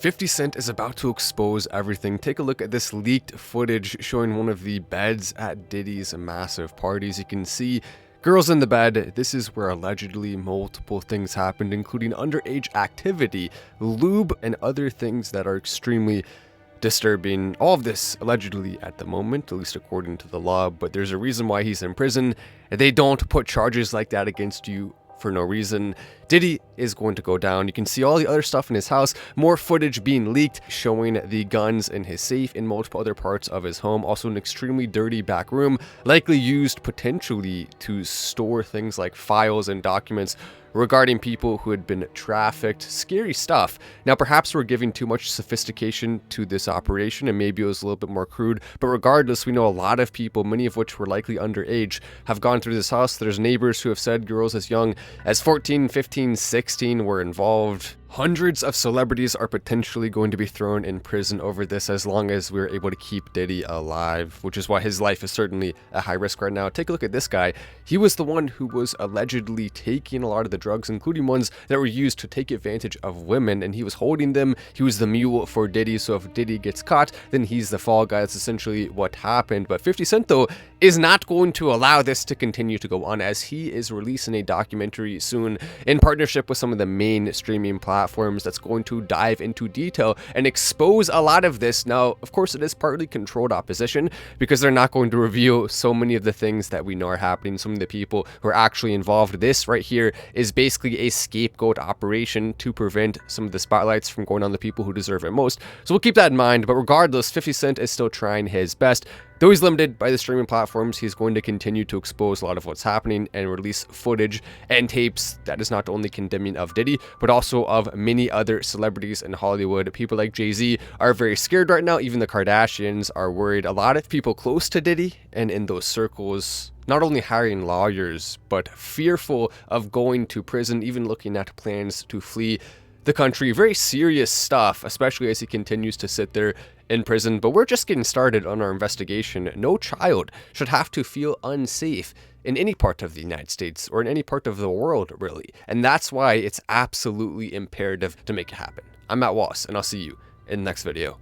50 Cent is about to expose everything. Take a look at this leaked footage showing one of the beds at Diddy's massive parties. You can see girls in the bed. This is where allegedly multiple things happened, including underage activity, lube, and other things that are extremely disturbing. All of this allegedly at the moment, at least according to the law, but there's a reason why he's in prison. They don't put charges like that against you for no reason. Diddy is going to go down. You can see all the other stuff in his house, more footage being leaked showing the guns in his safe in multiple other parts of his home. Also an extremely dirty back room, likely used potentially to store things like files and documents regarding people who had been trafficked. Scary stuff. Now, perhaps we're giving too much sophistication to this operation and maybe it was a little bit more crude, but regardless, we know a lot of people, many of which were likely underage, have gone through this house. There's neighbors who have said girls as young as 14, 15, 16 were involved. Hundreds of celebrities are potentially going to be thrown in prison over this as long as we're able to keep Diddy alive, which is why his life is certainly at high risk right now. Take a look at this guy. He was the one who was allegedly taking a lot of the drugs, including ones that were used to take advantage of women, and he was holding them. He was the mule for Diddy, so if Diddy gets caught, then he's the fall guy. That's essentially what happened. But 50 Cent, though, is not going to allow this to continue to go on, as he is releasing a documentary soon in partnership with some of the main streaming platforms that's going to dive into detail and expose a lot of this. Now, of course, it is partly controlled opposition because they're not going to reveal so many of the things that we know are happening, some of the people who are actually involved. This right here is basically a scapegoat operation to prevent some of the spotlights from going on the people who deserve it most. So we'll keep that in mind, but regardless, 50 Cent is still trying his best. Though he's limited by the streaming platforms, he's going to continue to expose a lot of what's happening and release footage and tapes that is not only condemning of Diddy, but also of many other celebrities in Hollywood. People like Jay-Z are very scared right now. Even the Kardashians are worried. A lot of people close to Diddy and in those circles not only hiring lawyers, but fearful of going to prison, even looking at plans to flee the country. Very serious stuff, especially as he continues to sit there in prison. But we're just getting started on our investigation. No child should have to feel unsafe in any part of the United States or in any part of the world, really. And that's why it's absolutely imperative to make it happen. I'm Matt Wallace, and I'll see you in the next video.